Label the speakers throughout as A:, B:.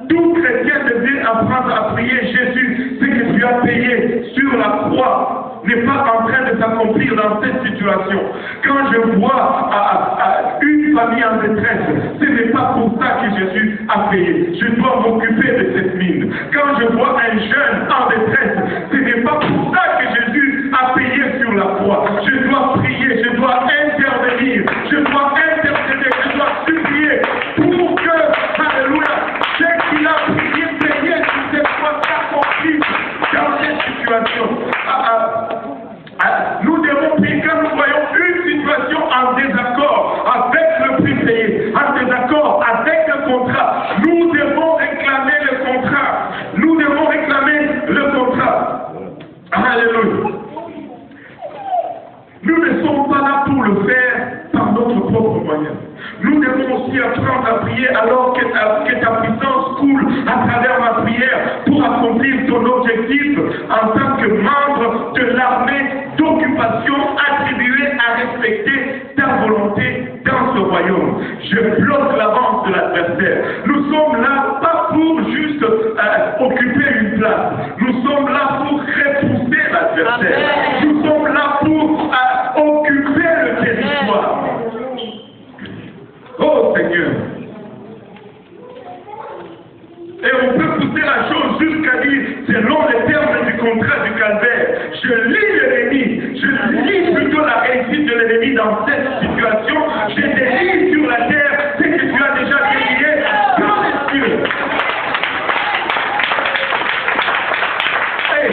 A: Tout chrétien devait apprendre à prier Jésus. Ce que tu as payé sur la croix n'est pas en train de s'accomplir dans cette situation. Quand je vois une famille en détresse, ce n'est pas pour ça que Jésus a payé. Je dois m'occuper de cette mine. Quand je vois un jeune en détresse, ce n'est pas pour ça que Jésus a payé sur la croix. Je dois prier, je dois intervenir, je dois intercéder, je dois supplier pour que, alléluia, ce qu'il a prié, payé sur cette croix s'accomplisse dans cette situation. Nous devons prier quand nous voyons une situation en désaccord avec le prix payé, en désaccord avec le contrat. Nous devons réclamer le contrat. Nous devons réclamer le contrat. Alléluia. Nous ne sommes pas là pour le faire par notre propre moyen. Nous devons aussi apprendre à prier alors que ta puissance coule à travers ma prière pour accomplir ton objectif en tant que membre de l'armée d'occupation attribuée à respecter ta volonté dans ce royaume. Je bloque l'avance de l'adversaire. Nous sommes là pas pour juste occuper une place. Nous sommes là pour repousser l'adversaire. Nous sommes là pour occuper le territoire. Oh Seigneur. Et on peut pousser la chose jusqu'à dire, selon les termes du contrat du calvaire, je lis l'ennemi, je lis plutôt la réussite de l'ennemi dans cette situation, je délie sur la terre ce que tu as déjà délié dans les cieux. Hey,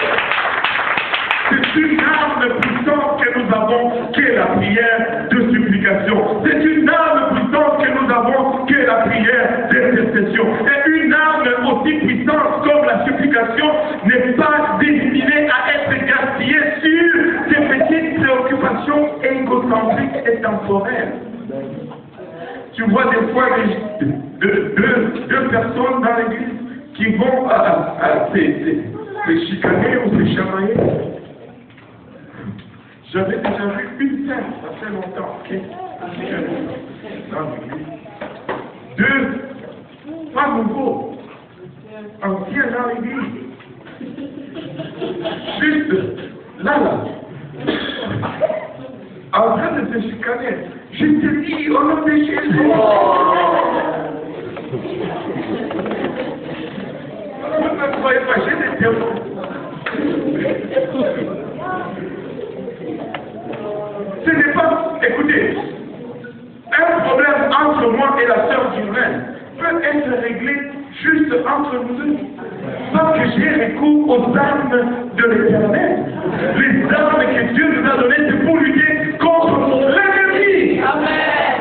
A: c'est une arme puissante que nous avons, qui est la prière de supplication. C'est une arme puissante que nous avons, qui est la prière d'intercession. Et une arme aussi puissante comme la supplication n'est pas destinée à être gaspillée sur des petites préoccupations égocentriques et temporaires. Tu vois des fois deux personnes dans l'église qui vont se chicaner ou se chamailler. J'avais déjà vu une scène, ça fait longtemps, ok? Dans l'église. Deux, pas nouveau, anciens dans l'église. Juste, là, en train de se chicaner. Je te dis, au nom de Jésus. Vous ne croyez pas, j'ai des témoins. Ce n'est pas, écoutez, un problème entre moi et la sœur Gilles peut être réglé juste entre nous deux. Parce que j'ai recours aux armes de l'Éternel. Les armes que Dieu nous a données, c'est pour lutter contre l'ennemi. Amen.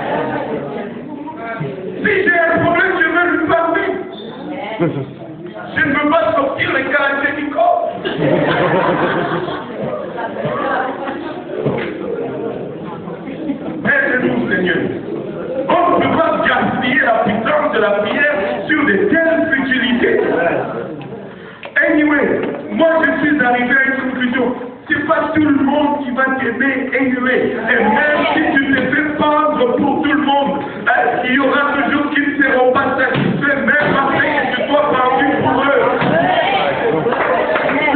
A: Si j'ai un problème, je veux lui parler. Je ne veux pas sortir les caractères du corps. Aide-nous, Seigneur. On ne peut pas gaspiller la puissance de la prière sur de telles futilités. Anyway, moi je suis arrivé à une conclusion. C'est pas tout le monde qui va t'aimer anyway. Et même si tu te fais pendre pour tout le monde, il y aura toujours qui ne seront pas satisfaits, même après que tu sois pendu pour eux.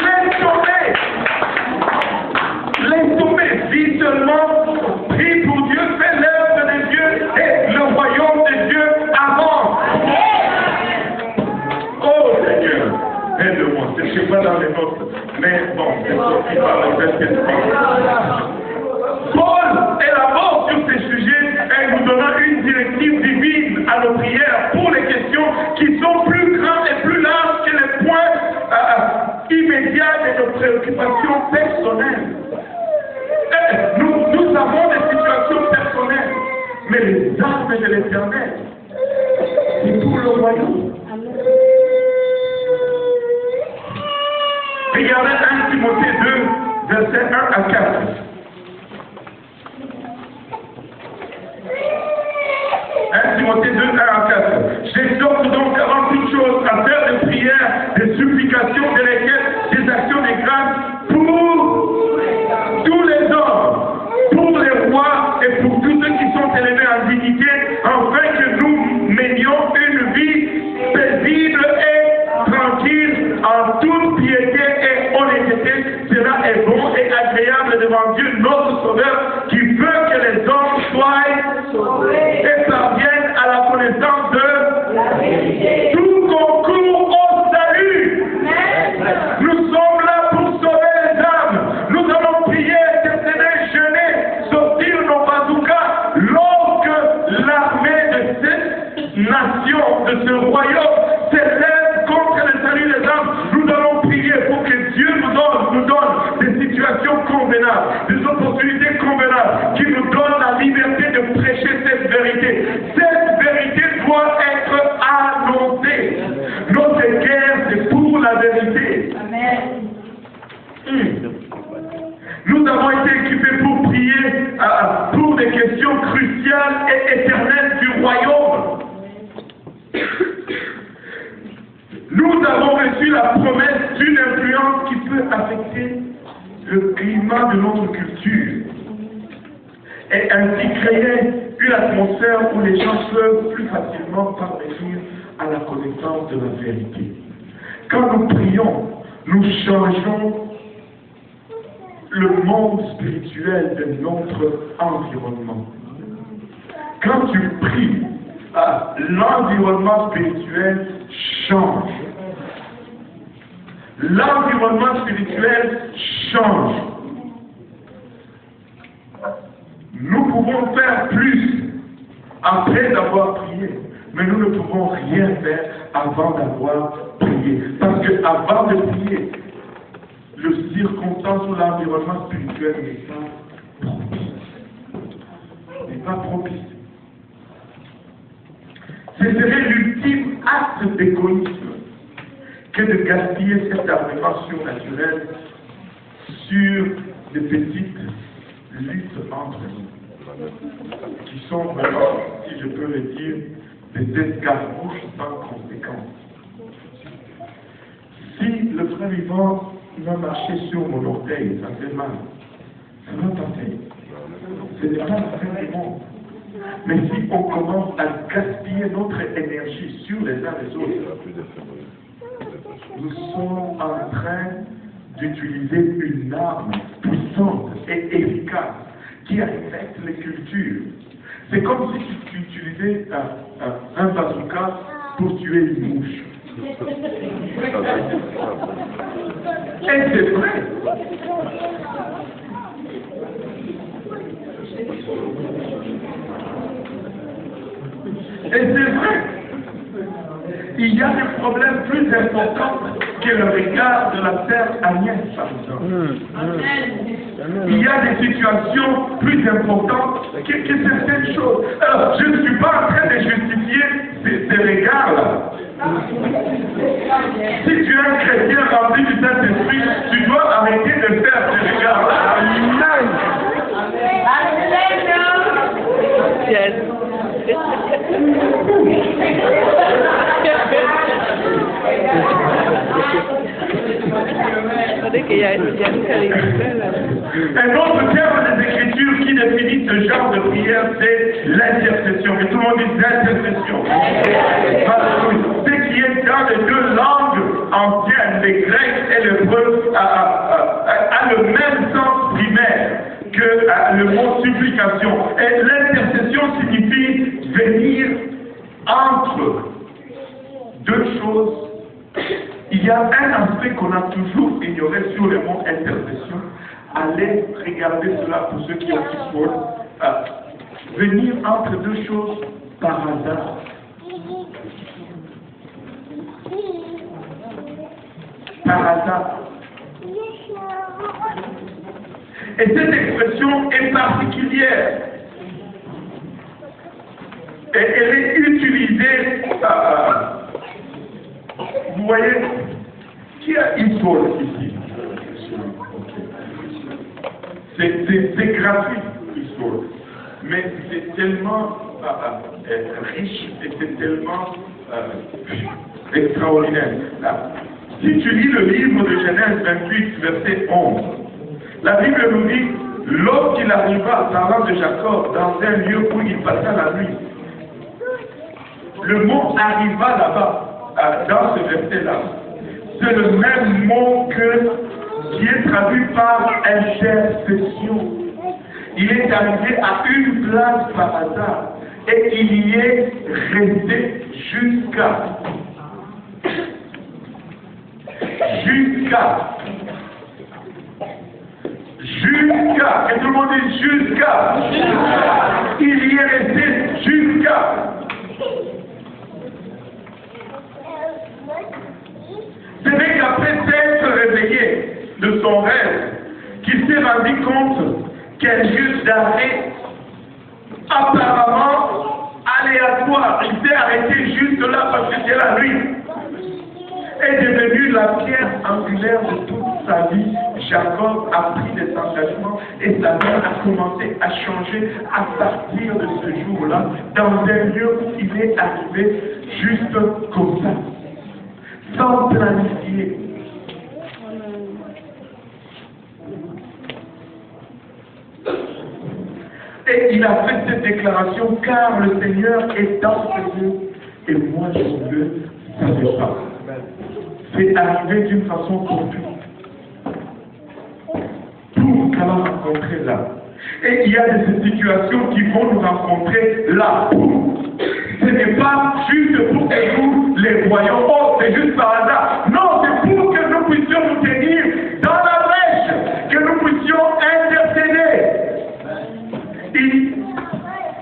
A: Laisse tomber. Dis seulement, prie pour Dieu, fais l'œuvre de Dieu et le royaume de Dieu avance. Oh Seigneur, aide-moi. Je ne suis pas dans les notes, mais bon, c'est sorti par le Saint-Esprit. Paul élabore sur ces sujets et nous donnant une directive divine à nos prières pour les questions qui sont plus grandes et plus larges que les points immédiats de nos préoccupations personnelles. Nous avons des situations personnelles, mais les armes de l'Éternel, c'est pour le royaume. Regardez 1 Timothée 2, versets 1 à 4. 1 Timothée 2, 1 à 4. J'exhorte donc avant toute chose à faire des prières, des supplications, des requêtes, des actions de grâce pour tous les hommes, pour les rois et pour tous ceux qui sont élevés en dignité, afin que nous menions une vie institutions de ce royaume s'élèvent contre le salut des âmes, nous allons prier pour que Dieu nous donne des situations convenables, des opportunités convenables, qui nous donnent la liberté de prêcher cette vérité. Cette vérité doit être annoncée. Notre guerre, c'est pour la vérité. Amen. Nous avons été équipés pour prier pour des questions cruciales et éternelles du royaume. Nous avons reçu la promesse d'une influence qui peut affecter le climat de notre culture et ainsi créer une atmosphère où les gens peuvent plus facilement parvenir à la connaissance de la vérité. Quand nous prions, nous changeons le monde spirituel de notre environnement. Quand tu pries, l'environnement spirituel change. L'environnement spirituel change. Nous pouvons faire plus après avoir prié, mais nous ne pouvons rien faire avant d'avoir prié. Parce que avant de prier, le circonstance ou l'environnement spirituel n'est pas propice. N'est pas propice. Ce serait l'ultime acte d'égoïsme que de gaspiller cet armement surnaturel sur des petites luttes entre nous, qui sont vraiment, si je peux le dire, des escarmouches sans conséquence. Si le frère vivant va marcher sur mon orteil, ça fait mal. Ça va passer. Ce n'est pas la fin du monde. Mais si on commence à gaspiller notre énergie sur les uns les autres, nous sommes en train d'utiliser une arme puissante et efficace qui affecte les cultures. C'est comme si tu utilisais un bazooka pour tuer une mouche. Et c'est vrai. Et c'est vrai. Il y a des problèmes plus importants que le regard de la terre Agnès, par exemple. Il y a des situations plus importantes que certaines choses. Alors, je ne suis pas en train de justifier ces regards-là. Si tu es un chrétien rempli du Saint-Esprit, tu dois arrêter de faire ces regards-là. Amen.
B: Yes.
A: Un autre terme des Écritures qui définit ce genre de prière, c'est l'intercession. Et tout le monde dit l'intercession. Ce qui est dans les deux langues anciennes, le grec et l'hébreu, a le même sens primaire que le mot supplication. Et l'intercession signifie venir entre deux choses. Il y a un aspect qu'on a toujours ignoré sur le mot intercession. Allez regarder cela pour ceux qui ont qui venir entre deux choses par hasard. Par hasard. Et cette expression est particulière. Et elle est utilisée, vous voyez, qui a Isol ici? C'est gratuit, Isol. Mais c'est tellement riche et c'est tellement extraordinaire. Si tu lis le livre de Genèse 28, verset 11, la Bible nous dit, lorsqu'il arriva, parlant de Jacob, dans un lieu où il passa la nuit, le mot arriva là-bas, dans ce verset-là, c'est le même mot qui est traduit par intercession. Il est arrivé à une place par hasard et il y est resté jusqu'à. Et tout le monde dit jusqu'à. Il y est resté jusqu'à. de son rêve, qu'il s'est rendu compte qu'un lieu d'arrêt apparemment aléatoire, il s'est arrêté juste là parce que c'est la nuit, est devenu la pierre angulaire de toute sa vie. Jacob a pris des engagements et sa vie a commencé à changer à partir de ce jour-là, dans un lieu où il est arrivé juste comme ça, sans planifier. Et il a fait cette déclaration, car le Seigneur est dans ce lieu et moi je ne le savais pas. C'est arrivé d'une façon fortuite. Tout qu'elle a rencontré là. Et il y a des situations qui vont nous rencontrer là. Ce n'est pas juste pour que nous les voyons, oh, c'est juste par hasard. Non, c'est pour que nous puissions nous tenir dans la brèche, que nous puissions intercéder. Et,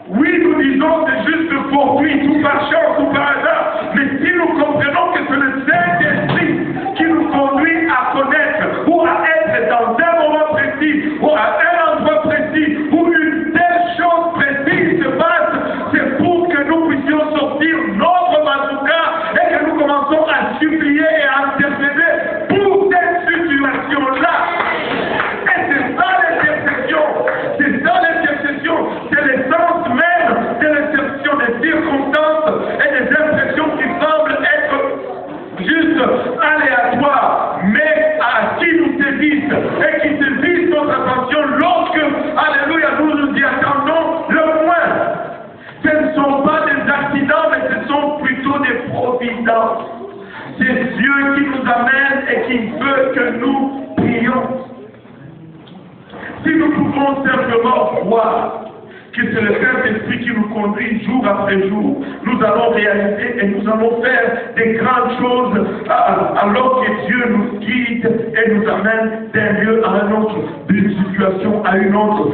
A: oui, nous disons c'est juste fortuit, tout par chance, tout par hasard. Mais si nous comprenons que c'est le Saint-Esprit qui nous conduit à connaître ou à être dans un moment précis ou à un endroit précis où une telle chose précise se passe, c'est pour que nous puissions sortir notre bazooka et que nous commençons à supplier et à intercéder pour cette situation-là. Et c'est ça l'intercession. C'est ça l'intercession. C'est l'essence même de l'intercession des circonstances et des impressions qui semblent être juste aléatoires, mais à qui nous sévissent et qui sévissent notre attention lorsque, alléluia, nous nous y attendons le moins. Ce ne sont pas des accidents, mais ce sont plutôt des providences. C'est Dieu qui nous amène et qui veut que nous prions. Si nous pouvons simplement voir que c'est le Saint-Esprit qui nous conduit jour après jour, nous allons réaliser et nous allons faire des grandes choses alors que Dieu nous guide et nous amène d'un lieu à un autre, d'une situation à une autre,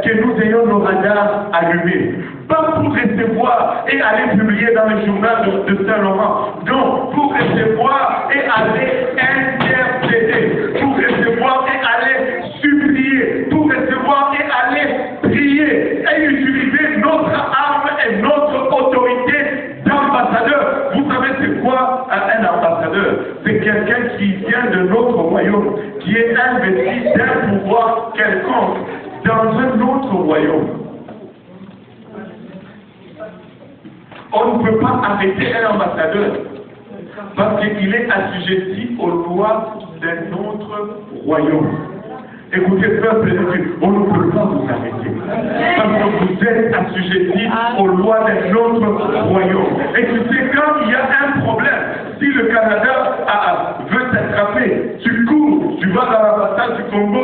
A: que nous ayons nos radars allumés. Pas pour recevoir et aller publier dans le journal de Saint-Laurent, non, pour recevoir et aller intercéder, pour recevoir et aller supplier, pour recevoir et aller prier et utiliser notre arme et notre autorité d'ambassadeur. Vous savez c'est quoi un ambassadeur? C'est quelqu'un qui vient de notre royaume, qui est investi d'un pouvoir quelconque dans un autre royaume. On ne peut pas arrêter un ambassadeur parce qu'il est assujetti aux lois d'un autre royaume. Écoutez, peuple de Dieu, on ne peut pas vous arrêter parce que vous êtes assujetti aux lois d'un autre royaume. Et tu sais, quand il y a un problème, si le Canada veut t'attraper, tu cours, tu vas dans l'ambassade du Congo,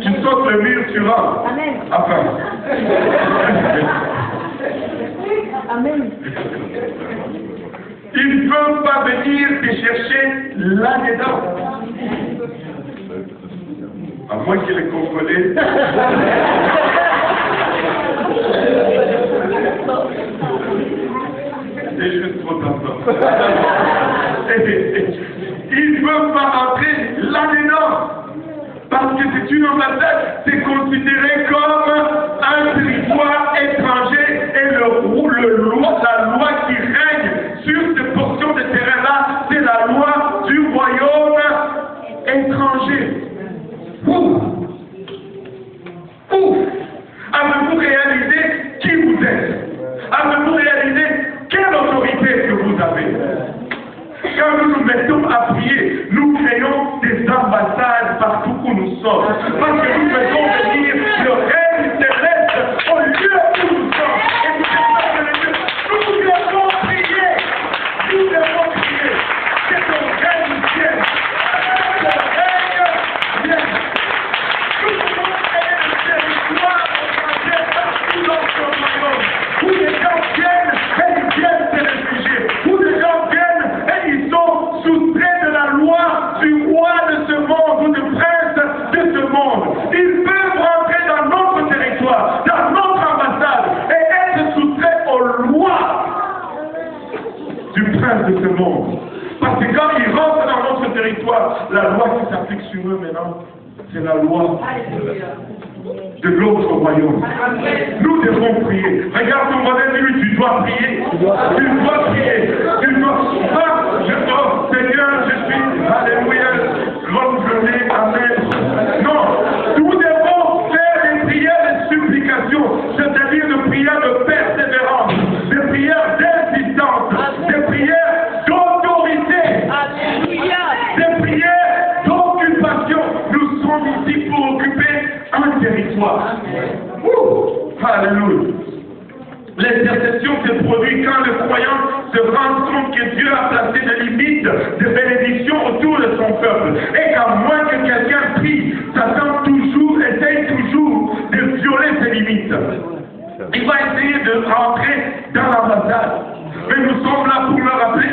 A: tu sautes le mur, tu rentres.
C: Amen.
A: Enfin.
C: Amen.
A: Ils ne peuvent pas venir te chercher là-dedans. À moins que les Congolais. C'est juste trop tendance. Ils ne peuvent pas rentrer là-dedans. Parce que c'est une ambassade, c'est considéré comme un territoire étranger et la loi qui règne sur cette portion de terrain-là, c'est la loi du royaume étranger. Ouf! Avez-vous réalisé qui vous êtes? Avez-vous réalisé quelle autorité que vous avez? Quand nous nous mettons à prier, nous créons des ambassades partout où nous sommes. Parce que nous faisons venir le règne céleste au lieu où nous sommes. Et nous devons prier. Nous devons prier. Que ton règne vienne. Que ton règne vienne. Nous devons créer le territoire étranger partout dans ce royaume. Où les gens viennent et ils viennent se réfugier. Où les gens viennent et ils sont soustraits de la loi du roi de ce monde ou du prince de ce monde. Ils peuvent rentrer dans notre territoire, dans notre ambassade et être soustraits aux lois du prince de ce monde. Parce que quand ils rentrent dans notre territoire, la loi qui s'applique sur eux maintenant, c'est la loi de l'autre royaume. Nous devons prier. Regarde ton voisin, dis-lui, tu dois prier. Tu dois prier. Tu dois. Oh, Seigneur, je suis. Alléluia. Longue journée. Amen. Non. Nous devons faire des prières de supplication, c'est-à-dire des prières de persévérance, des prières d'insistance, des prières d'autorité, des prières d'occupation. Nous sommes ici pour occuper un territoire. Alléluia. L'intercession se produit quand le croyant se rend compte que Dieu a placé des limites de bénédiction autour de son peuple. Et qu'à moins que quelqu'un prie, Satan essaye toujours de violer ses limites. Il va essayer de rentrer dans l'ambassade. Mais nous sommes là pour leur rappeler,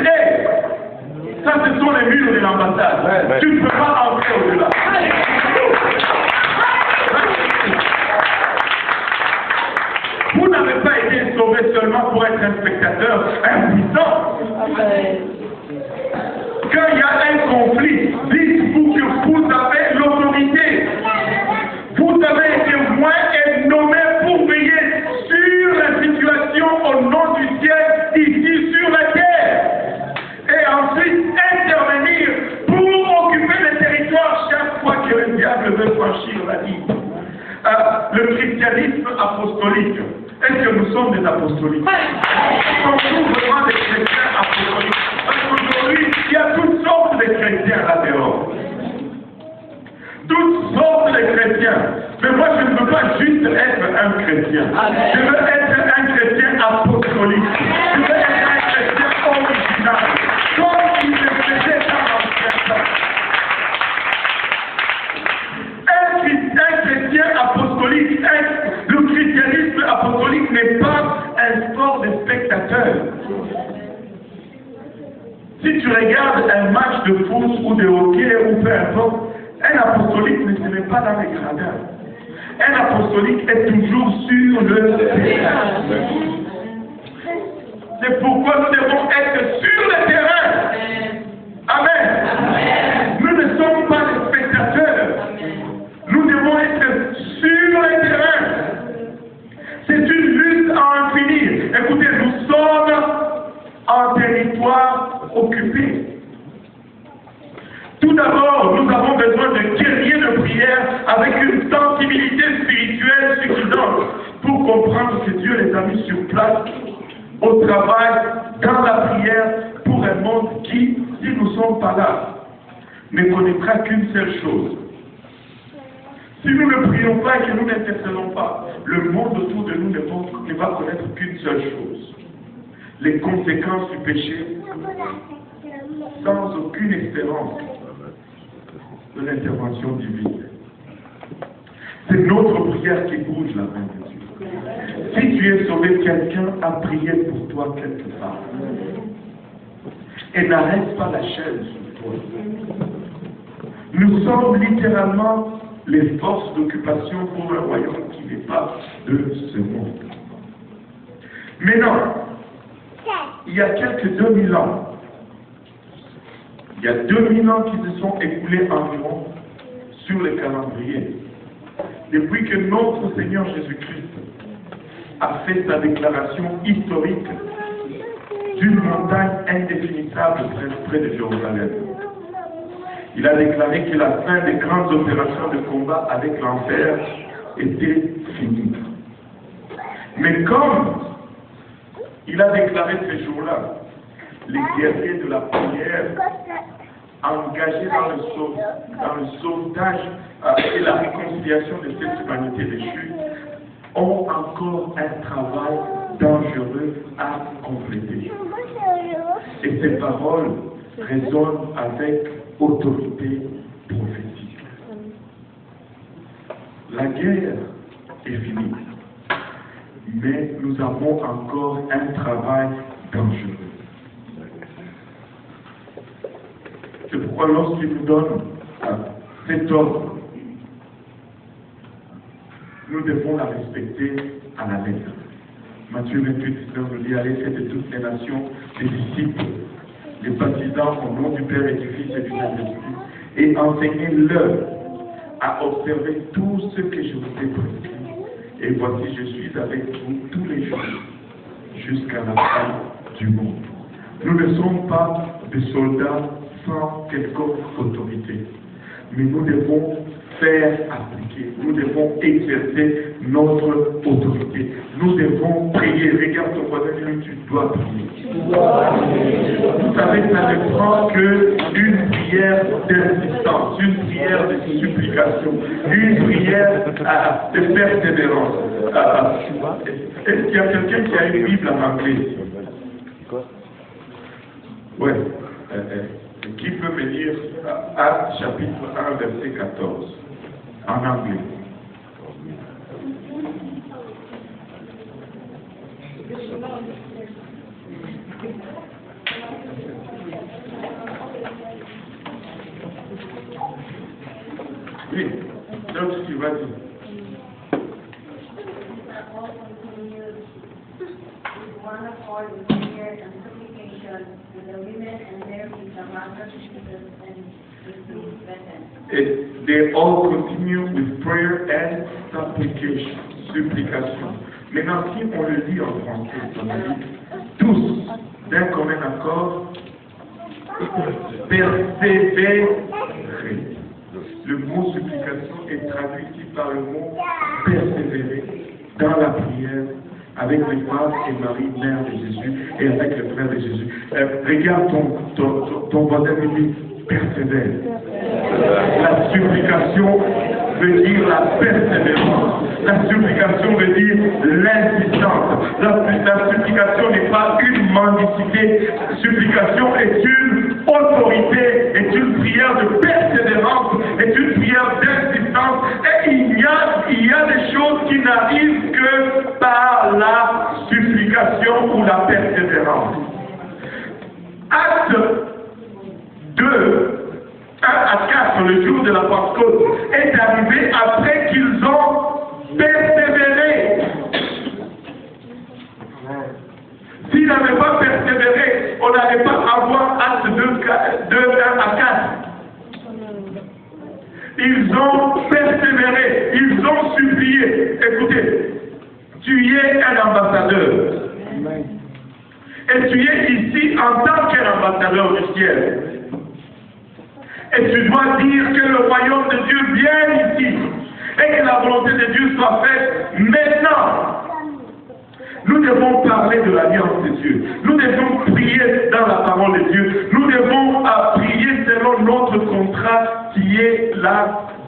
A: ça ce sont les murs de l'ambassade. Tu ne peux pas entrer au-delà. Vous n'avez pas été sauvé seulement pour être un spectateur impuissant. Quand il y a un conflit, dites-vous que vous avez l'autorité. Vous avez été moins et nommé pour veiller sur la situation au nom du ciel, ici sur la terre. Et ensuite intervenir pour occuper le territoire chaque fois que le diable veut franchir la ligne. Le christianisme apostolique. Est-ce que nous sommes des apostoliques? Sommes-nous vraiment des chrétiens apostoliques? Parce qu'aujourd'hui, il y a toutes sortes de chrétiens là-dehors. Toutes sortes de chrétiens. Mais moi, je ne veux pas juste être un chrétien. Je veux être un chrétien apostolique. Je veux être un chrétien original. Comme il se faisait dans l'ancien temps. Un chrétien apostolique, le christianisme apostolique n'est pas un sport de spectateurs. Si tu regardes un match de foot ou de hockey ou peu importe, un apostolique ne se met pas dans les gradins. Un apostolique est toujours sur le terrain. C'est pourquoi nous devons être sur le terrain. Amen. Nous ne sommes pas des spectateurs. Nous devons être sur le terrain. C'est une lutte à en finir. Écoutez, nous sommes en territoire occupé. Tout d'abord, nous avons besoin de guerriers de prière avec une sensibilité spirituelle suffisante pour comprendre que Dieu les a mis sur place, au travail, dans la prière, pour un monde qui, si nous ne sommes pas là, ne connaîtra qu'une seule chose. Si nous ne prions pas et que nous n'intercédons pas, le monde autour de nous ne va connaître qu'une seule chose. Les conséquences du péché, sans aucune espérance de l'intervention divine. C'est notre prière qui bouge la main de Dieu. Si tu es sauvé, quelqu'un a prié pour toi quelque part. Et n'arrête pas la chaîne sur toi. Nous sommes littéralement les forces d'occupation pour un royaume qui n'est pas de ce monde. Maintenant, il y a quelques 2000 ans, il y a 2000 ans qui se sont écoulés environ sur le calendrier, depuis que notre Seigneur Jésus-Christ a fait sa déclaration historique d'une montagne indéfinissable près de Jérusalem. Il a déclaré que la fin des grandes opérations de combat avec l'enfer était finie. Mais comme il a déclaré ces jours-là, les guerriers de la prière engagés dans le sauvetage et la réconciliation de cette humanité déchue ont encore un travail dangereux à compléter. Et ces paroles résonnent avec autorité prophétique. La guerre est finie, mais nous avons encore un travail dangereux. C'est pourquoi lorsqu'il nous donne cet ordre, nous devons la respecter à la lettre. Matthieu 28, 19 nous dit, allez, faites de toutes les nations des disciples les baptisant au nom du Père et du Fils et du Saint-Esprit, et enseignez-leur à observer tout ce que je vous ai prescrit. Et voici, je suis avec vous tous les jours, jusqu'à la fin du monde. Nous ne sommes pas des soldats sans quelconque autorité, mais nous devons faire appliquer, nous devons exercer notre autorité, nous devons prier. Regarde ton voisin, tu dois prier. Vous savez, ça ne prend qu'une prière d'insistance, une prière de supplication, une prière de persévérance. Est-ce qu'il y a quelqu'un qui a une Bible en anglais ici? Oui. Qui peut me lire Actes chapitre 1, verset 14, en anglais? Oui, donc tu vas dire.
D: One accord with prayer and supplication with the women and Mary, the mother of Jesus, and receive repentance.
A: They all continue with prayer and supplication. Supplication. Maintenant, si on le dit en français, on dit tous d'un commun accord, persévérer. Le mot supplication est traduit ici par le mot persévérer dans la prière avec les femmes et Marie, mère de Jésus, et avec le frère de Jésus. Regarde ton voisin et dit persévère. La supplication veut dire la persévérance. La supplication veut dire l'insistance. La supplication n'est pas une mendicité. La supplication est une autorité, est une prière de persévérance, est une prière d'insistance. Et il y a des choses qui n'arrivent que par la supplication ou la persévérance. Acte 2, 1 à 4, le jour de la Pentecôte, est arrivé après qu'ils ont persévéré. S'ils n'avaient pas persévéré, on n'allait pas avoir Acte 2, 1 à 4. Ils ont persévéré, ils ont supplié. Écoutez, tu es un ambassadeur. Et tu es ici en tant qu'ambassadeur du ciel. Et tu dois dire que le royaume de Dieu vienne ici. Et que la volonté de Dieu soit faite maintenant. Nous devons parler de l'alliance de Dieu. Nous devons prier dans la parole de Dieu. Nous devons prier selon notre contrat qui est la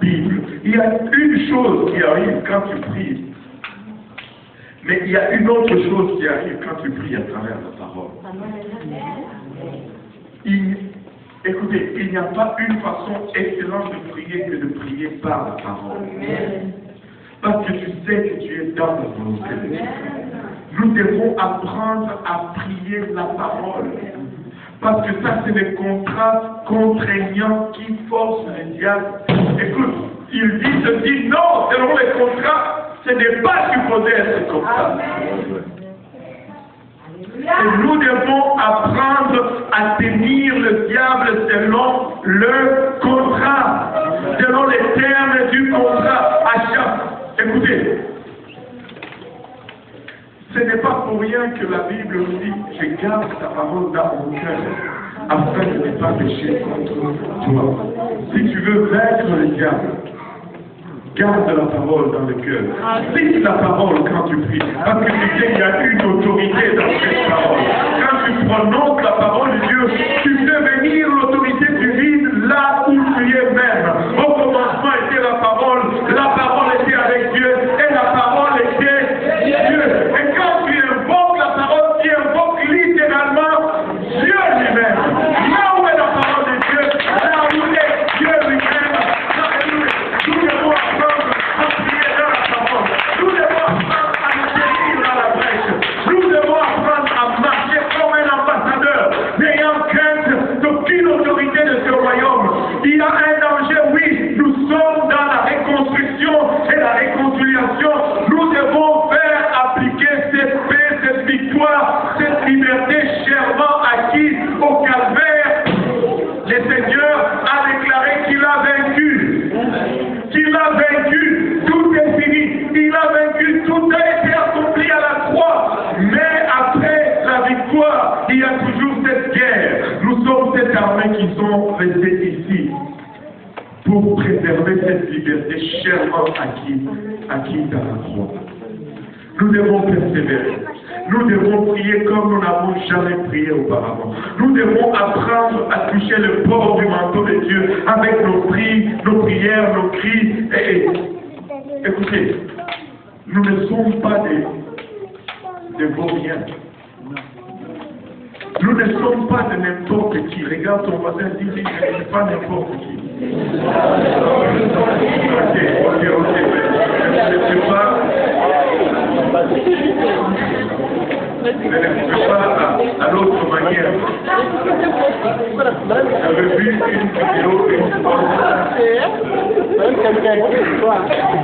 A: Bible. Il y a une chose qui arrive quand tu pries. Mais il y a une autre chose qui arrive quand tu pries à travers la parole. Écoutez, il n'y a pas une façon excellente de prier que de prier par la parole. Parce que tu sais que tu es dans la volonté de Dieu. Nous devons apprendre à prier la parole. Parce que ça, c'est des contrats contraignants qui forcent le diable. Écoute, il dit ceci, non, selon les contrats, ce n'est pas supposé être comme ça. Et nous devons apprendre à tenir le diable selon le contrat, selon les termes du contrat. Écoutez, ce n'est pas pour rien que la Bible nous dit « Je garde ta parole dans mon cœur, afin de ne pas pécher contre toi. » Si tu veux vaincre le diable, garde la parole dans le cœur. Cite la parole quand tu pries. Parce que tu sais qu'il y a une autorité dans cette parole. Quand tu prononces la parole de Dieu, tu fais venir l'autorité divine là où tu es même. Au commencement était la parole était avec Dieu, et la parole était Dieu. Et quand tu invoques la parole, tu invoques littéralement Dieu lui-même. Là où est la parole de Dieu, là où est Dieu lui-même. Nous devons apprendre à prier dans la parole. Nous devons apprendre à nous tenir dans la brèche. Nous devons apprendre à marcher comme un ambassadeur, n'ayant qu'un cette armée qui sont restés ici pour préserver cette liberté chèrement acquise à la croix. Nous devons persévérer. Nous devons prier comme nous n'avons jamais prié auparavant. Nous devons apprendre à toucher le bord du manteau de Dieu avec nos prières, nos cris. Écoutez, nous ne sommes pas des vauriens. Nous ne sommes pas de n'importe qui. Regarde ton voisin, dis, je ne suis pas n'importe qui. Ok. Je ne suis pas... Je ne suis pas à l'autre manière. J'avais vu une vidéo une fois.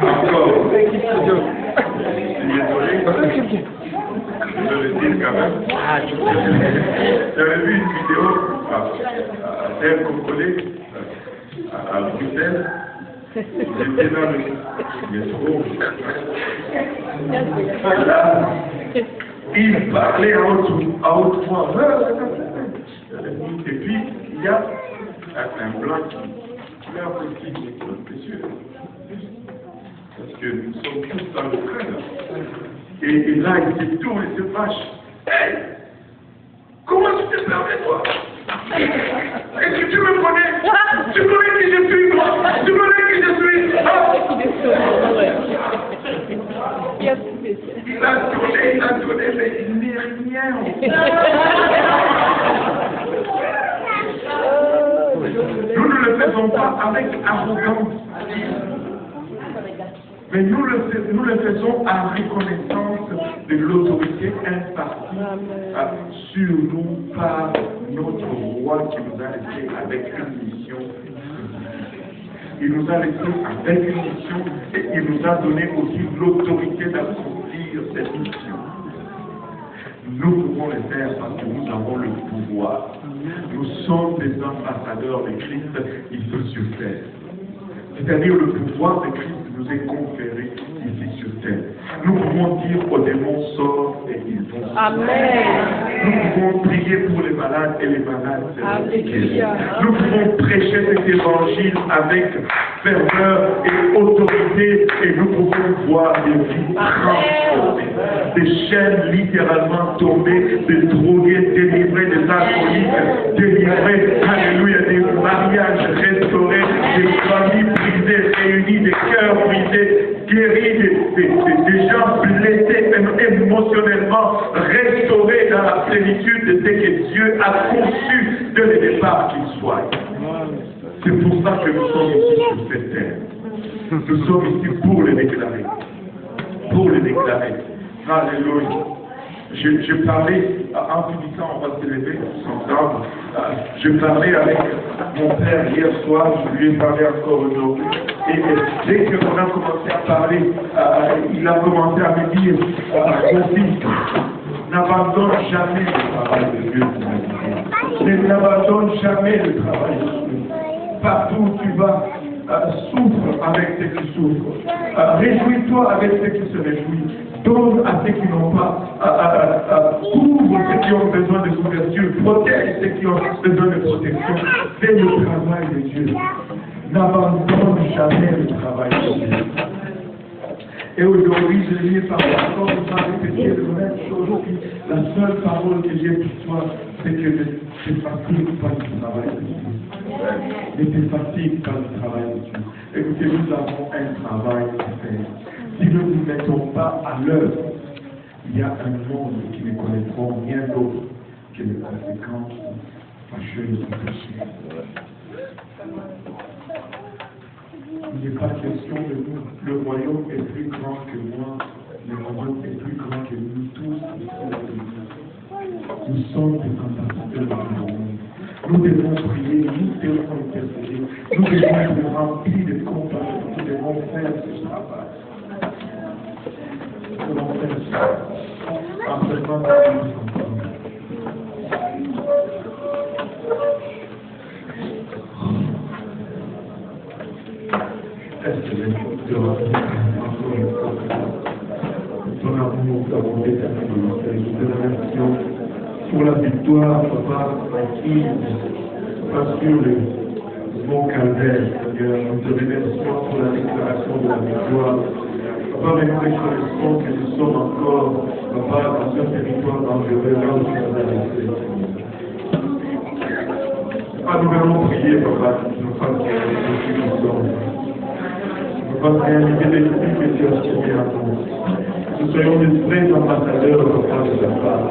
A: Encore. Je le dis quand même. J'avais vu une vidéo à Terre Congolais, à Bruxelles. J'étais dans le métro. Là, il parlait à haute voix. Et puis, il y a un blanc qui pleure aussi, monsieur. Parce que nous sommes tous dans le train. Et là, il se tourne et se fâche. Hey, comment tu te permets, toi? Est-ce que tu me connais? Tu connais qui je suis, moi? Tu connais qui je suis? Il a donné, mais il n'est rien. Nous ne le faisons pas avec arrogance. Mais nous le faisons en reconnaissance de l'autorité impartie sur nous par notre roi qui nous a laissé avec une mission. Il nous a laissé avec une mission et il nous a donné aussi l'autorité d'accomplir cette mission. Nous pouvons le faire parce que nous avons le pouvoir. Nous sommes des ambassadeurs de Christ ici sur terre. C'est-à-dire le pouvoir de Christ nous est conféré ici sur terre. Nous pouvons dire aux démons sort et ils vont. Amen. Nous pouvons prier pour les malades et les malades seront. Nous pouvons prêcher cet évangile avec ferveur et autorité et nous pouvons voir des vies transformées, des chaînes littéralement tombées, des drogués délivrés, des alcooliques délivrés, alléluia, des mariages restaurés, des familles brisées, réunies, des cœurs brisés, guéris, des gens blessés émotionnellement, restaurés dans la plénitude de ce que Dieu a conçu dès le départ qu'ils soient. C'est pour ça que nous sommes ici sur cette terre. Nous sommes ici pour les déclarer. Pour les déclarer. Alléluia. Je parlais, en finissant, on va se lever ensemble. Je parlais avec mon père hier soir, je lui ai parlé encore aujourd'hui. Et dès qu'on a commencé à parler, il a commencé à me dire, mon fils, n'abandonne jamais le travail de Dieu. N'abandonne jamais le travail de Dieu. Partout où tu vas, souffre avec ceux qui souffrent. Réjouis-toi avec ceux qui se réjouissent. Donne à ceux qui n'ont pas. Couvre ceux qui ont besoin de couverture. Protège ceux qui ont besoin de protection. Fais le travail de Dieu. N'abandonne jamais le travail de Dieu. Et aujourd'hui, je lui ai parlé encore, je vais répéter la même chose. La seule parole que j'ai pour toi, c'est que ne te fatigue pas du travail de Dieu. Ne te fatigue pas du travail de Dieu. Écoutez, nous avons un travail à faire. Si nous ne nous mettons pas à l'œuvre, il y a un monde qui ne connaîtront rien d'autre que les conséquences fâcheuses du péché. Il n'est pas question de nous. Le royaume est plus grand que moi. Le royaume est plus grand que nous tous. Nous sommes des ambassadeurs du monde. Nous devons prier, nous devons intercéder, nous devons nous remplir de compassion, nous devons faire ce travail. Nous devons faire ça. En faisant ce que nous sommes. Est-ce que les choses te rappellent encore une fois ton amour, ta bonté, ta fidélité, nous te remercions pour la victoire, papa, acquise pas sur le mont Calvaire, Seigneur. Nous te remercions pour la déclaration de la victoire. Papa, mais nous reconnaissons que nous sommes encore, Papa, dans un territoire dangereux, là où tu nous as laissés. Papa, nous allons prier, Papa, que tu nous fasses réaliser ce que nous sommes. Que tu nous fasses réaliser l'esprit que tu as tiré à nous. Que nous soyons des vrais ambassadeurs, Papa, de ta part.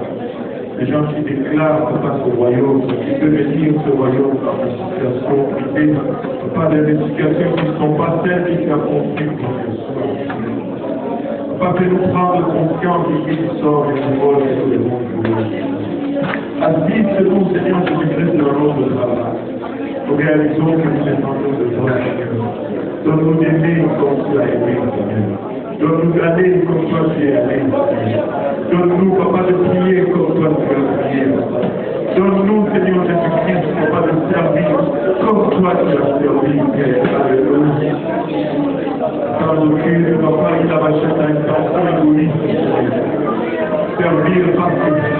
A: Les gens qui déclarent, Papa, ce royaume, qui peuvent venir ce royaume dans des situations privées, Papa, dans des situations qui ne sont pas celles que tu as conçues pour que ce soit. Papa, fais-nous prendre conscience de qui tu sors et du rôle que le monde joue. Assiste-nous, Seigneur Jésus-Christ, dans notre travail. Nous réalisons que nous attendons de toi, Seigneur. Donne-nous d'aimer comme tu as aimé, Seigneur. Donne-nous d'aller comme toi tu es allé, Seigneur. Donne-nous, Papa, de prier comme toi tu as prié, Papa. Donne-nous, Seigneur Jésus-Christ, Papa, de servir comme toi tu as servi, Père. Alléluia. Dans le cul, Papa, il a acheté un intention égoïste, Seigneur. Servir parce que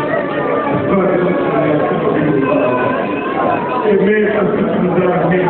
A: aimer parce que tu nous as amené,